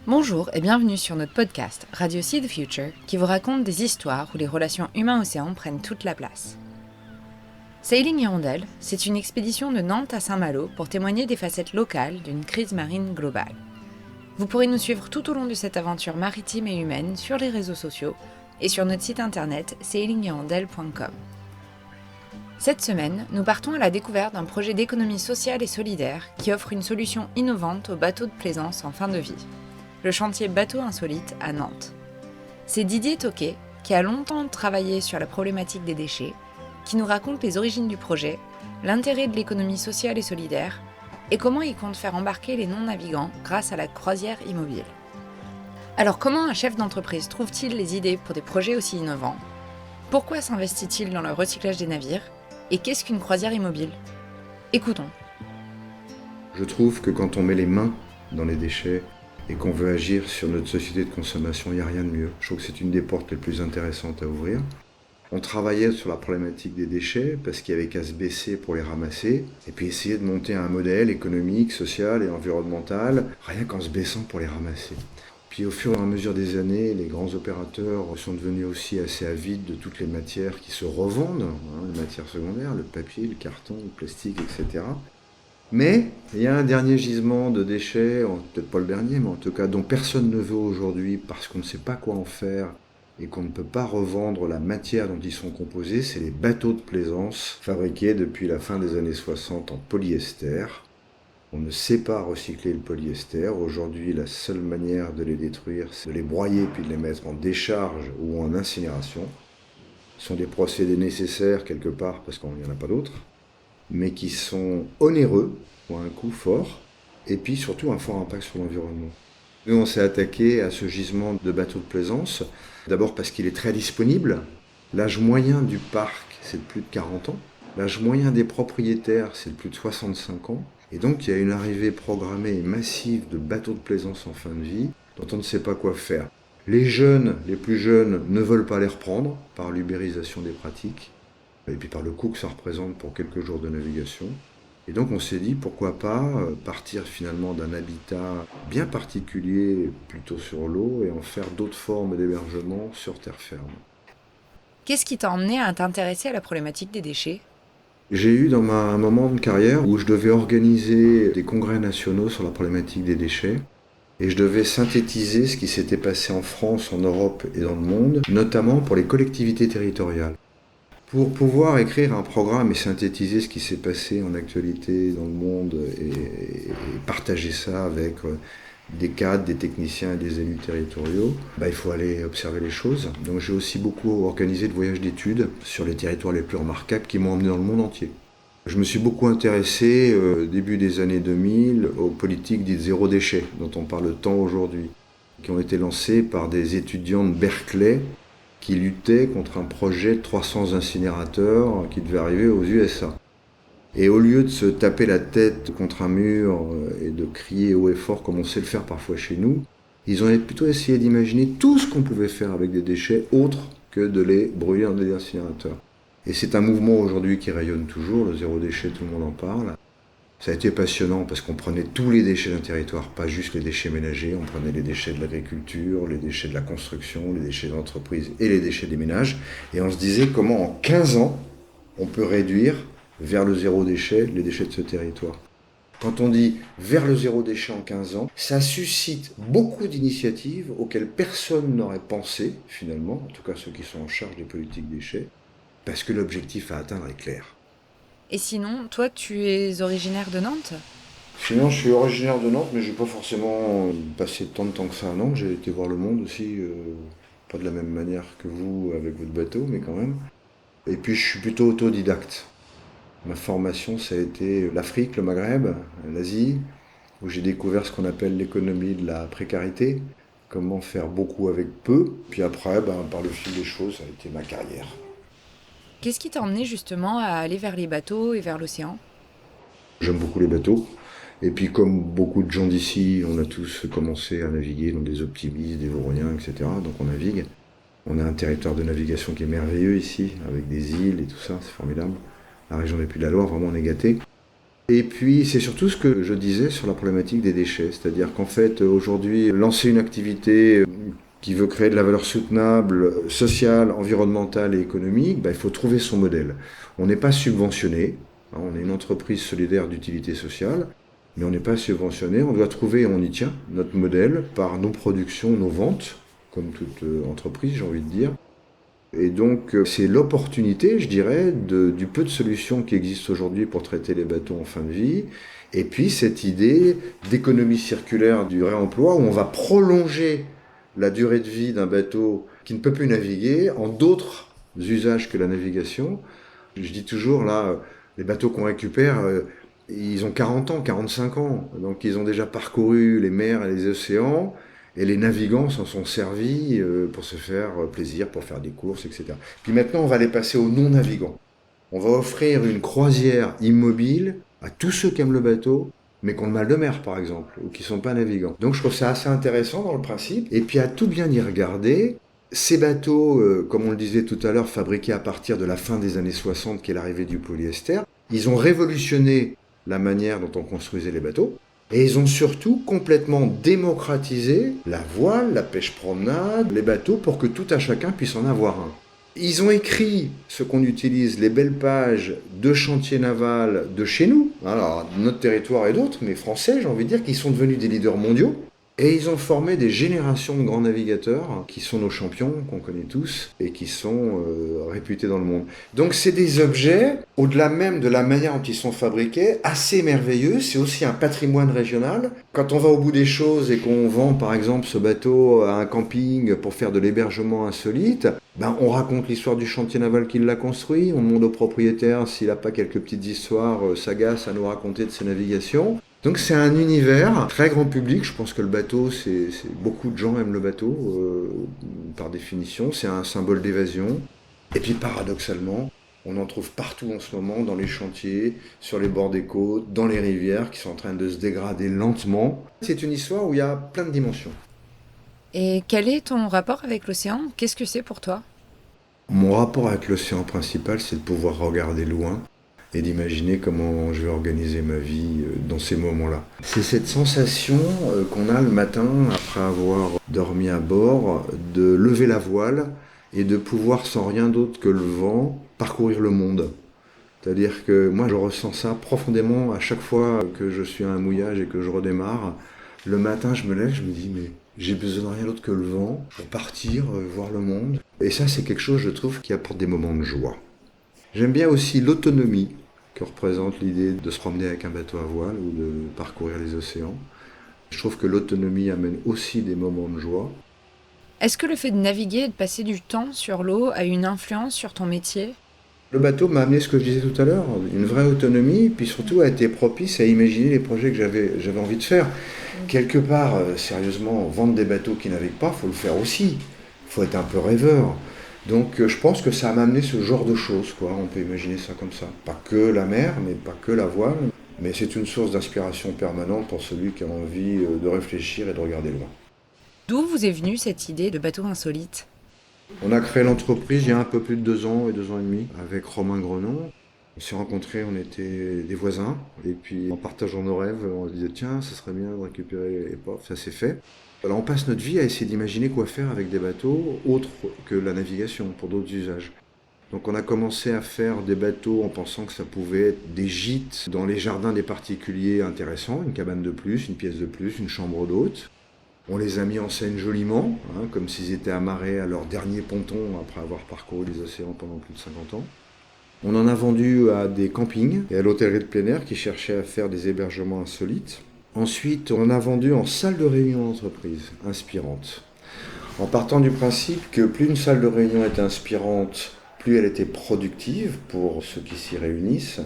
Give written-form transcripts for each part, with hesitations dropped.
Bonjour et bienvenue sur notre podcast Radio See the Future qui vous raconte des histoires où les relations humains-océans prennent toute la place. Sailing Hirondelle, c'est une expédition de Nantes à Saint-Malo pour témoigner des facettes locales d'une crise marine globale. Vous pourrez nous suivre tout au long de cette aventure maritime et humaine sur les réseaux sociaux et sur notre site internet sailinghirondelle.com. Cette semaine, nous partons à la découverte d'un projet d'économie sociale et solidaire qui offre une solution innovante aux bateaux de plaisance en fin de vie. Le chantier Bateau Insolite à Nantes. C'est Didier Toquet, qui a longtemps travaillé sur la problématique des déchets, qui nous raconte les origines du projet, l'intérêt de l'économie sociale et solidaire, et comment il compte faire embarquer les non-navigants grâce à la croisière immobile. Alors comment un chef d'entreprise trouve-t-il les idées pour des projets aussi innovants ? Pourquoi s'investit-il dans le recyclage des navires ? Et qu'est-ce qu'une croisière immobile ? Écoutons. Je trouve que quand on met les mains dans les déchets et qu'on veut agir sur notre société de consommation, il n'y a rien de mieux. Je trouve que c'est une des portes les plus intéressantes à ouvrir. On travaillait sur la problématique des déchets parce qu'il n'y avait qu'à se baisser pour les ramasser et puis essayer de monter un modèle économique, social et environnemental rien qu'en se baissant pour les ramasser. Puis au fur et à mesure des années, les grands opérateurs sont devenus aussi assez avides de toutes les matières qui se revendent, les matières secondaires, le papier, le carton, le plastique, etc. Mais il y a un dernier gisement de déchets, peut-être pas le dernier, mais en tout cas dont personne ne veut aujourd'hui parce qu'on ne sait pas quoi en faire et qu'on ne peut pas revendre la matière dont ils sont composés, c'est les bateaux de plaisance fabriqués depuis la fin des années 60 en polyester. On ne sait pas recycler le polyester. Aujourd'hui, la seule manière de les détruire, c'est de les broyer puis de les mettre en décharge ou en incinération. Ce sont des procédés nécessaires quelque part parce qu'il n'y en a pas d'autres, mais qui sont onéreux, ont un coût fort, et puis surtout un fort impact sur l'environnement. Nous, on s'est attaqué à ce gisement de bateaux de plaisance, d'abord parce qu'il est très disponible. L'âge moyen du parc, c'est de plus de 40 ans. L'âge moyen des propriétaires, c'est de plus de 65 ans. Et donc, il y a une arrivée programmée et massive de bateaux de plaisance en fin de vie, dont on ne sait pas quoi faire. Les jeunes, les plus jeunes, ne veulent pas les reprendre par l'ubérisation des pratiques, et puis par le coût que ça représente pour quelques jours de navigation. Et donc on s'est dit, pourquoi pas partir finalement d'un habitat bien particulier, plutôt sur l'eau, et en faire d'autres formes d'hébergement sur terre ferme. Qu'est-ce qui t'a emmené à t'intéresser à la problématique des déchets ? J'ai eu dans un moment de carrière où je devais organiser des congrès nationaux sur la problématique des déchets. Et je devais synthétiser ce qui s'était passé en France, en Europe et dans le monde, notamment pour les collectivités territoriales. Pour pouvoir écrire un programme et synthétiser ce qui s'est passé en actualité dans le monde et partager ça avec des cadres, des techniciens et des élus territoriaux, il faut aller observer les choses. Donc j'ai aussi beaucoup organisé de voyages d'études sur les territoires les plus remarquables qui m'ont emmené dans le monde entier. Je me suis beaucoup intéressé, début des années 2000, aux politiques dites zéro déchet, dont on parle tant aujourd'hui, qui ont été lancées par des étudiants de Berkeley qui luttaient contre un projet de 300 incinérateurs qui devait arriver aux USA. Et au lieu de se taper la tête contre un mur et de crier haut et fort comme on sait le faire parfois chez nous, ils ont plutôt essayé d'imaginer tout ce qu'on pouvait faire avec des déchets autres que de les brûler dans des incinérateurs. Et c'est un mouvement aujourd'hui qui rayonne toujours, le zéro déchet, tout le monde en parle. Ça a été passionnant parce qu'on prenait tous les déchets d'un territoire, pas juste les déchets ménagers, on prenait les déchets de l'agriculture, les déchets de la construction, les déchets d'entreprise et les déchets des ménages. Et on se disait comment en 15 ans, on peut réduire vers le zéro déchet les déchets de ce territoire. Quand on dit vers le zéro déchet en 15 ans, ça suscite beaucoup d'initiatives auxquelles personne n'aurait pensé, finalement, en tout cas ceux qui sont en charge des politiques déchets, parce que l'objectif à atteindre est clair. Et sinon, toi, tu es originaire de Nantes ? Sinon, je suis originaire de Nantes, mais je n'ai pas forcément passé tant de temps que ça à Nantes. J'ai été voir le monde aussi, pas de la même manière que vous avec votre bateau, mais quand même. Et puis, je suis plutôt autodidacte. Ma formation, ça a été l'Afrique, le Maghreb, l'Asie, où j'ai découvert ce qu'on appelle l'économie de la précarité, comment faire beaucoup avec peu. Puis après, par le fil des choses, ça a été ma carrière. Qu'est-ce qui t'a emmené justement à aller vers les bateaux et vers l'océan ? J'aime beaucoup les bateaux. Et puis comme beaucoup de gens d'ici, on a tous commencé à naviguer dans des optimistes, des vauriens, etc. Donc on navigue. On a un territoire de navigation qui est merveilleux ici, avec des îles et tout ça, c'est formidable. La région des Puy de la Loire, vraiment on est gâtés. Et puis, c'est surtout ce que je disais sur la problématique des déchets. C'est-à-dire qu'en fait, aujourd'hui, lancer une activité qui veut créer de la valeur soutenable, sociale, environnementale et économique, il faut trouver son modèle. On n'est pas subventionné, hein, on est une entreprise solidaire d'utilité sociale, mais on n'est pas subventionné, on doit trouver, et on y tient, notre modèle par nos productions, nos ventes, comme toute entreprise, j'ai envie de dire. Et donc, c'est l'opportunité, je dirais, du peu de solutions qui existent aujourd'hui pour traiter les bateaux en fin de vie. Et puis, cette idée d'économie circulaire du réemploi, où on va prolonger la durée de vie d'un bateau qui ne peut plus naviguer en d'autres usages que la navigation. Je dis toujours, là, les bateaux qu'on récupère, ils ont 40 ans, 45 ans. Donc, ils ont déjà parcouru les mers et les océans. Et les navigants s'en sont servis pour se faire plaisir, pour faire des courses, etc. Puis maintenant, on va les passer aux non-navigants. On va offrir une croisière immobile à tous ceux qui aiment le bateau, mais qui ont le mal de mer, par exemple, ou qui ne sont pas navigants. Donc je trouve ça assez intéressant dans le principe. Et puis à tout bien y regarder, ces bateaux, comme on le disait tout à l'heure, fabriqués à partir de la fin des années 60, qui est l'arrivée du polyester, ils ont révolutionné la manière dont on construisait les bateaux. Et ils ont surtout complètement démocratisé la voile, la pêche promenade, les bateaux pour que tout à chacun puisse en avoir un. Ils ont écrit ce qu'on utilise, les belles pages de chantiers navals de chez nous, alors notre territoire et d'autres, mais français, j'ai envie de dire, qui sont devenus des leaders mondiaux. Et ils ont formé des générations de grands navigateurs qui sont nos champions, qu'on connaît tous, et qui sont réputés dans le monde. Donc c'est des objets, au-delà même de la manière dont ils sont fabriqués, assez merveilleux. C'est aussi un patrimoine régional. Quand on va au bout des choses et qu'on vend par exemple ce bateau à un camping pour faire de l'hébergement insolite, on raconte l'histoire du chantier naval qui l'a construit, on demande au propriétaire s'il n'a pas quelques petites histoires sagaces à nous raconter de ses navigations. Donc c'est un univers très grand public, je pense que le bateau, beaucoup de gens aiment le bateau, par définition, c'est un symbole d'évasion. Et puis paradoxalement, on en trouve partout en ce moment, dans les chantiers, sur les bords des côtes, dans les rivières qui sont en train de se dégrader lentement. C'est une histoire où il y a plein de dimensions. Et quel est ton rapport avec l'océan? Qu'est-ce que c'est pour toi? Mon rapport avec l'océan principal, c'est de pouvoir regarder loin et d'imaginer comment je vais organiser ma vie dans ces moments-là. C'est cette sensation qu'on a le matin, après avoir dormi à bord, de lever la voile et de pouvoir, sans rien d'autre que le vent, parcourir le monde. C'est-à-dire que moi, je ressens ça profondément à chaque fois que je suis à un mouillage et que je redémarre. Le matin, je me lève, je me dis, mais j'ai besoin de rien d'autre que le vent pour partir, voir le monde. Et ça, c'est quelque chose, je trouve, qui apporte des moments de joie. J'aime bien aussi l'autonomie que représente l'idée de se promener avec un bateau à voile ou de parcourir les océans. Je trouve que l'autonomie amène aussi des moments de joie. Est-ce que le fait de naviguer et de passer du temps sur l'eau a une influence sur ton métier? Le bateau m'a amené ce que je disais tout à l'heure, une vraie autonomie, puis surtout a été propice à imaginer les projets que j'avais envie de faire. Quelque part, sérieusement, vendre des bateaux qui naviguent pas, il faut le faire aussi. Il faut être un peu rêveur. Donc je pense que ça m'a amené ce genre de choses, quoi. On peut imaginer ça comme ça. Pas que la mer, mais pas que la voile, mais c'est une source d'inspiration permanente pour celui qui a envie de réfléchir et de regarder loin. D'où vous est venue cette idée de bateau insolite? On a créé l'entreprise il y a un peu plus de 2 ans et 2 ans et demi avec Romain Grenon. On s'est rencontrés, on était des voisins, et puis en partageant nos rêves, on se disait tiens, ça serait bien de récupérer les portes, ça s'est fait. Alors on passe notre vie à essayer d'imaginer quoi faire avec des bateaux autres que la navigation, pour d'autres usages. Donc on a commencé à faire des bateaux en pensant que ça pouvait être des gîtes dans les jardins des particuliers intéressants, une cabane de plus, une pièce de plus, une chambre d'hôte. On les a mis en scène joliment, comme s'ils étaient amarrés à leur dernier ponton après avoir parcouru les océans pendant plus de 50 ans. On en a vendu à des campings et à l'hôtellerie de plein air qui cherchaient à faire des hébergements insolites. Ensuite, on en a vendu en salle de réunion d'entreprise, inspirante. En partant du principe que plus une salle de réunion était inspirante, plus elle était productive pour ceux qui s'y réunissent,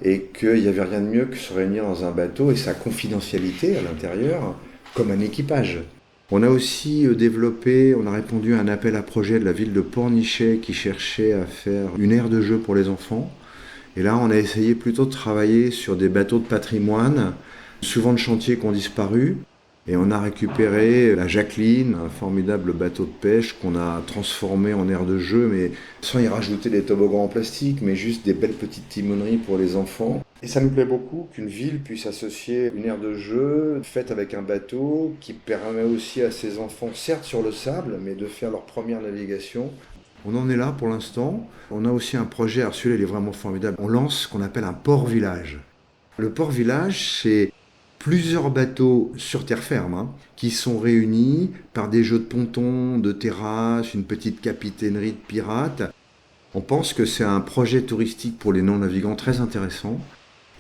et qu'il n'y avait rien de mieux que se réunir dans un bateau et sa confidentialité à l'intérieur, comme un équipage. On a aussi développé, on a répondu à un appel à projet de la ville de Pornichet qui cherchait à faire une aire de jeu pour les enfants. Et là, on a essayé plutôt de travailler sur des bateaux de patrimoine, souvent de chantiers qui ont disparu. Et on a récupéré la Jacqueline, un formidable bateau de pêche qu'on a transformé en aire de jeu, mais sans y rajouter des toboggans en plastique, mais juste des belles petites timoneries pour les enfants. Et ça nous plaît beaucoup qu'une ville puisse associer une aire de jeu faite avec un bateau qui permet aussi à ses enfants, certes sur le sable, mais de faire leur première navigation. On en est là pour l'instant. On a aussi un projet, alors celui-là il est vraiment formidable. On lance ce qu'on appelle un port-village. Le port-village, c'est plusieurs bateaux sur terre ferme qui sont réunis par des jeux de pontons, de terrasses, une petite capitainerie de pirates. On pense que c'est un projet touristique pour les non-navigants très intéressant.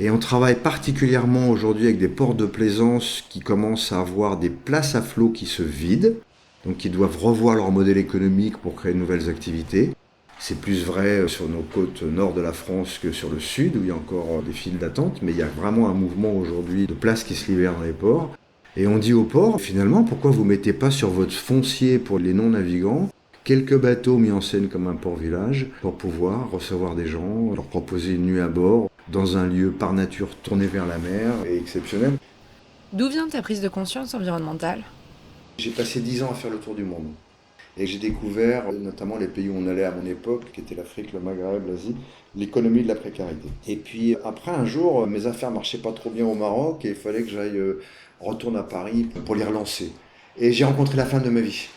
Et on travaille particulièrement aujourd'hui avec des ports de plaisance qui commencent à avoir des places à flot qui se vident, donc qui doivent revoir leur modèle économique pour créer de nouvelles activités. C'est plus vrai sur nos côtes nord de la France que sur le sud, où il y a encore des files d'attente, mais il y a vraiment un mouvement aujourd'hui de places qui se libèrent dans les ports. Et on dit aux ports, finalement, pourquoi vous ne mettez pas sur votre foncier pour les non-navigants quelques bateaux mis en scène comme un port-village pour pouvoir recevoir des gens, leur proposer une nuit à bord dans un lieu par nature tourné vers la mer et exceptionnel. D'où vient ta prise de conscience environnementale ? J'ai passé 10 ans à faire le tour du monde. Et j'ai découvert, notamment les pays où on allait à mon époque, qui étaient l'Afrique, le Maghreb, l'Asie, l'économie de la précarité. Et puis après, un jour, mes affaires marchaient pas trop bien au Maroc et il fallait que j'aille retourner à Paris pour les relancer. Et j'ai rencontré la femme de ma vie,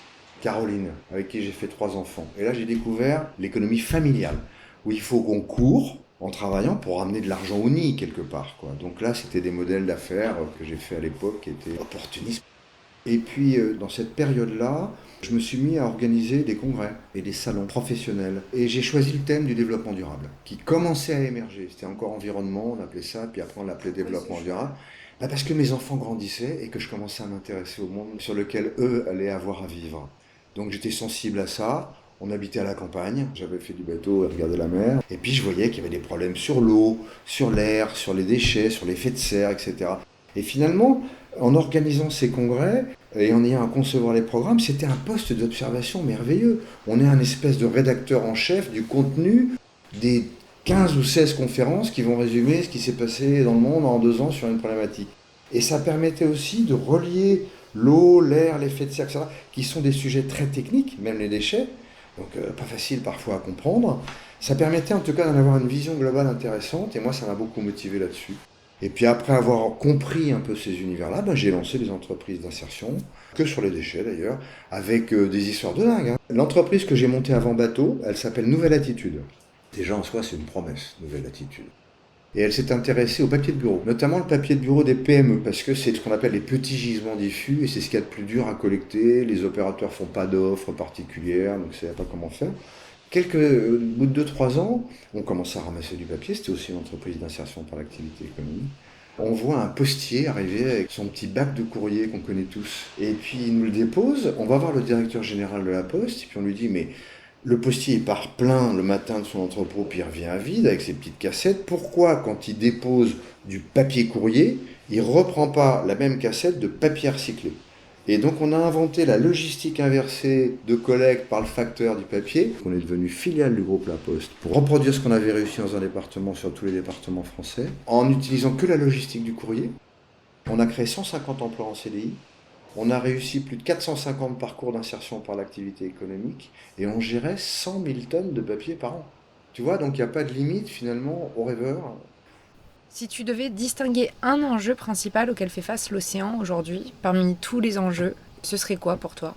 Caroline, avec qui j'ai fait 3 enfants. Et là, j'ai découvert l'économie familiale, où il faut qu'on court en travaillant pour ramener de l'argent au nid, quelque part, quoi. Donc là, c'était des modèles d'affaires que j'ai fait à l'époque qui étaient opportunistes. Et puis, dans cette période-là, je me suis mis à organiser des congrès et des salons professionnels. Et j'ai choisi le thème du développement durable, qui commençait à émerger. C'était encore environnement, on appelait ça, puis après on l'appelait développement durable. Parce que mes enfants grandissaient et que je commençais à m'intéresser au monde sur lequel eux allaient avoir à vivre. Donc j'étais sensible à ça. On habitait à la campagne, j'avais fait du bateau et regardé la mer. Et puis je voyais qu'il y avait des problèmes sur l'eau, sur l'air, sur les déchets, sur l'effet de serre, etc. Et finalement, en organisant ces congrès et en ayant à concevoir les programmes, c'était un poste d'observation merveilleux. On est un espèce de rédacteur en chef du contenu des 15 ou 16 conférences qui vont résumer ce qui s'est passé dans le monde en 2 ans sur une problématique. Et ça permettait aussi de relier l'eau, l'air, l'effet de serre, etc., qui sont des sujets très techniques, même les déchets, donc pas facile parfois à comprendre. Ça permettait en tout cas d'en avoir une vision globale intéressante, et moi ça m'a beaucoup motivé là-dessus. Et puis après avoir compris un peu ces univers-là, j'ai lancé des entreprises d'insertion, que sur les déchets d'ailleurs, avec des histoires de dingue. L'entreprise que j'ai montée avant bateau, elle s'appelle Nouvelle Attitude. Déjà en soi c'est une promesse, Nouvelle Attitude. Et elle s'est intéressée au papier de bureau, notamment le papier de bureau des PME, parce que c'est ce qu'on appelle les petits gisements diffus, et c'est ce qu'il y a de plus dur à collecter. Les opérateurs font pas d'offres particulières, donc ils ne savent pas comment faire. Au bout de 2-3 ans, on commence à ramasser du papier, c'était aussi une entreprise d'insertion par l'activité économique. On voit un postier arriver avec son petit bac de courrier qu'on connaît tous, et puis il nous le dépose, on va voir le directeur général de la Poste, et puis on lui dit « mais le postier il part plein le matin de son entrepôt, puis il revient à vide avec ses petites cassettes, pourquoi quand il dépose du papier courrier, il ne reprend pas la même cassette de papier recyclé ?» Et donc on a inventé la logistique inversée de collecte par le facteur du papier. On est devenu filiale du groupe La Poste pour reproduire ce qu'on avait réussi dans un département sur tous les départements français, en n'utilisant que la logistique du courrier. On a créé 150 emplois en CDI. On a réussi plus de 450 parcours d'insertion par l'activité économique et on gérait 100 000 tonnes de papier par an. Tu vois, donc il n'y a pas de limite finalement aux rêveurs. Si tu devais distinguer un enjeu principal auquel fait face l'océan aujourd'hui, parmi tous les enjeux, ce serait quoi pour toi ?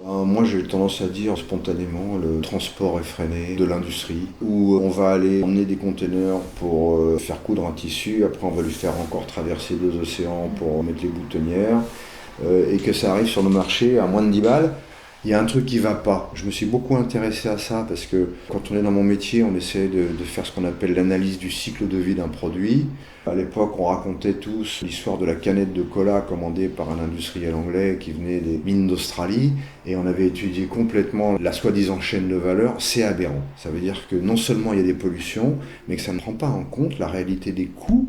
Moi j'ai tendance à dire spontanément le transport effréné de l'industrie, où on va aller emmener des containers pour faire coudre un tissu, après on va lui faire encore traverser 2 océans pour mettre les boutonnières, et que ça arrive sur nos marchés à moins de 10 balles. Il y a un truc qui ne va pas. Je me suis beaucoup intéressé à ça parce que quand on est dans mon métier, on essaie de faire ce qu'on appelle l'analyse du cycle de vie d'un produit. À l'époque, on racontait tous l'histoire de la canette de cola commandée par un industriel anglais qui venait des mines d'Australie et on avait étudié complètement la soi-disant chaîne de valeur. C'est aberrant. Ça veut dire que non seulement il y a des pollutions, mais que ça ne prend pas en compte la réalité des coûts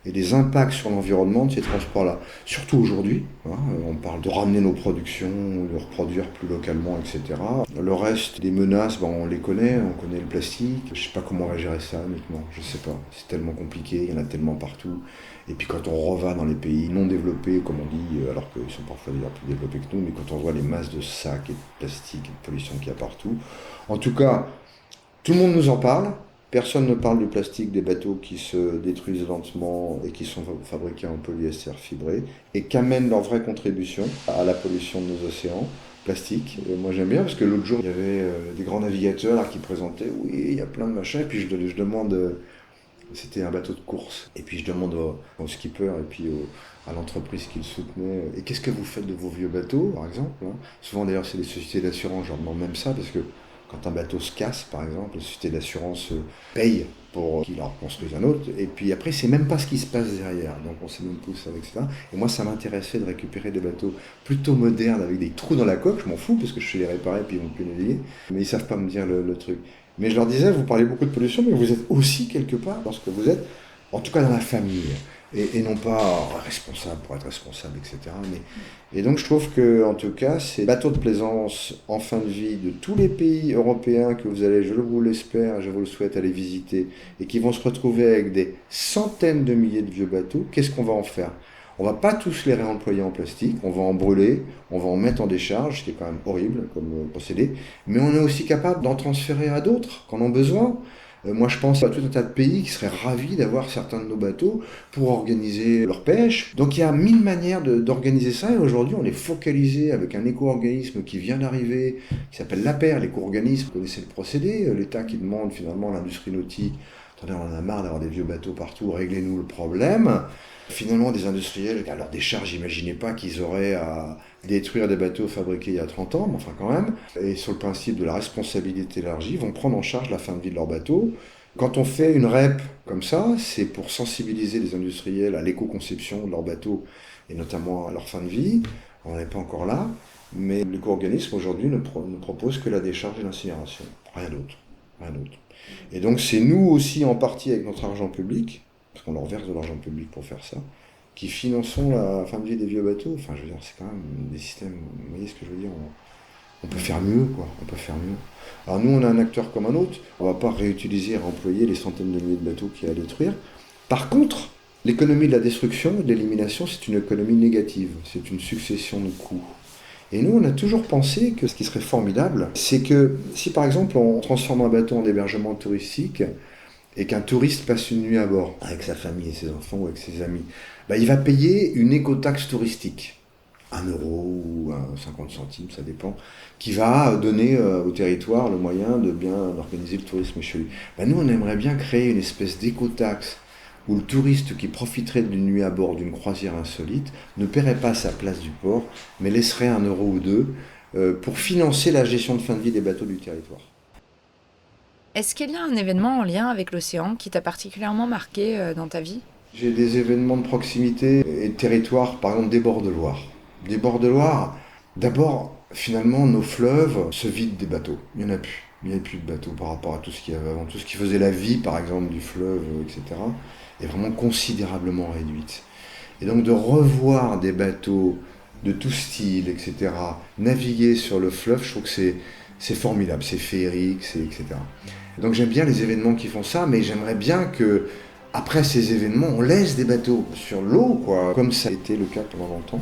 et des impacts sur l'environnement de ces transports-là. Surtout aujourd'hui, on parle de ramener nos productions, de reproduire plus localement, etc. Le reste des menaces, on les connaît, on connaît le plastique. Je ne sais pas comment on va gérer ça, honnêtement, je ne sais pas. C'est tellement compliqué, il y en a tellement partout. Et puis quand on reva dans les pays non développés, comme on dit, alors qu'ils sont parfois d'ailleurs plus développés que nous, mais quand on voit les masses de sacs et de plastique et de pollution qu'il y a partout, en tout cas, tout le monde nous en parle. Personne ne parle du plastique des bateaux qui se détruisent lentement et qui sont fabriqués en polyester fibré et qu'amènent leur vraie contribution à la pollution de nos océans plastiques. Et moi j'aime bien parce que l'autre jour il y avait des grands navigateurs là, qui présentaient, oui il y a plein de machins, et puis je demande, c'était un bateau de course, et puis je demande au skipper et puis à l'entreprise qui le soutenait, et qu'est-ce que vous faites de vos vieux bateaux par exemple, hein. Souvent d'ailleurs c'est les sociétés d'assurance, je leur demande même ça parce que quand un bateau se casse, par exemple, la société d'assurance paye pour qu'ils en reconstruisent un autre. Et puis après, c'est même pas ce qui se passe derrière. Donc on sait même plus avec ça. Et moi, ça m'intéressait de récupérer des bateaux plutôt modernes avec des trous dans la coque. Je m'en fous parce que je sais les réparer et puis ils vont plus naviguer. Mais ils savent pas me dire le truc. Mais je leur disais, vous parlez beaucoup de pollution, mais vous êtes aussi quelque part dans ce que vous êtes, en tout cas dans la famille. Et non pas responsable pour être responsable, etc. Et donc je trouve que, en tout cas, ces bateaux de plaisance en fin de vie de tous les pays européens que vous allez, je vous l'espère, je vous le souhaite, aller visiter, et qui vont se retrouver avec des centaines de milliers de vieux bateaux, qu'est-ce qu'on va en faire? On va pas tous les réemployer en plastique, on va en brûler, on va en mettre en décharge, ce qui est quand même horrible comme procédé, mais on est aussi capable d'en transférer à d'autres qui en ont besoin. Moi, je pense à tout un tas de pays qui seraient ravis d'avoir certains de nos bateaux pour organiser leur pêche. Donc, il y a mille manières d'organiser ça. Et aujourd'hui, on est focalisé avec un éco-organisme qui vient d'arriver, qui s'appelle l'APER, l'éco-organisme. Vous connaissez le procédé, l'État qui demande finalement à l'industrie nautique, attendez, on en a marre d'avoir des vieux bateaux partout, réglez-nous le problème. Finalement, des industriels, à leur décharge, imaginez pas qu'ils auraient à détruire des bateaux fabriqués il y a 30 ans, mais enfin quand même, et sur le principe de la responsabilité élargie, vont prendre en charge la fin de vie de leur bateau. Quand on fait une REP comme ça, c'est pour sensibiliser les industriels à l'éco-conception de leur bateau, et notamment à leur fin de vie. On n'est pas encore là, mais l'éco-organisme aujourd'hui ne propose que la décharge et l'incinération, rien d'autre. Rien d'autre. Et donc c'est nous aussi, en partie avec notre argent public, parce qu'on leur verse de l'argent public pour faire ça, qui finançons la fin de vie des vieux bateaux. Enfin, je veux dire, c'est quand même des systèmes, vous voyez ce que je veux dire, on peut faire mieux, quoi, on peut faire mieux. Alors nous, on a un acteur comme un autre, on va pas réutiliser et remployer les centaines de milliers de bateaux qu'il y a à détruire. Par contre, l'économie de la destruction et de l'élimination, c'est une économie négative, c'est une succession de coûts. Et nous, on a toujours pensé que ce qui serait formidable, c'est que si par exemple on transforme un bateau en hébergement touristique, et qu'un touriste passe une nuit à bord, avec sa famille et ses enfants ou avec ses amis, bah, il va payer une écotaxe touristique, 1 € ou 50 centimes, ça dépend, qui va donner au territoire le moyen de bien organiser le tourisme chez lui. Bah, nous, on aimerait bien créer une espèce d'écotaxe où le touriste qui profiterait d'une nuit à bord d'une croisière insolite ne paierait pas sa place du port, mais laisserait 1 € ou 2 pour financer la gestion de fin de vie des bateaux du territoire. Est-ce qu'il y a un événement en lien avec l'océan qui t'a particulièrement marqué dans ta vie? J'ai des événements de proximité et de territoire, par exemple des bords de Loire. Des bords de Loire, d'abord, finalement, nos fleuves se vident des bateaux. Il n'y en a plus. Il n'y a plus de bateaux par rapport à tout ce qu'il y avait avant. Tout ce qui faisait la vie, par exemple, du fleuve, etc., est vraiment considérablement réduite. Et donc de revoir des bateaux de tout style, etc., naviguer sur le fleuve, je trouve que c'est formidable, c'est féerique, etc. Et donc j'aime bien les événements qui font ça, mais j'aimerais bien que après ces événements, on laisse des bateaux sur l'eau, quoi, comme ça a été le cas pendant longtemps.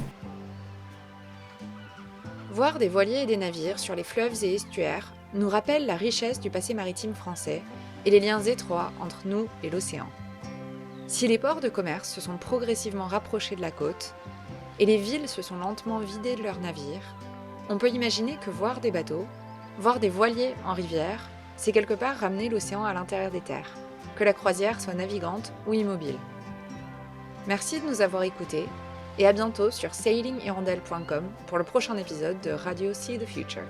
Voir des voiliers et des navires sur les fleuves et estuaires nous rappelle la richesse du passé maritime français et les liens étroits entre nous et l'océan. Si les ports de commerce se sont progressivement rapprochés de la côte et les villes se sont lentement vidées de leurs navires, on peut imaginer que voir des bateaux, voir des voiliers en rivière, c'est quelque part ramener l'océan à l'intérieur des terres, que la croisière soit navigante ou immobile. Merci de nous avoir écoutés et à bientôt sur sailinghirondelle.com pour le prochain épisode de Radio See the Future.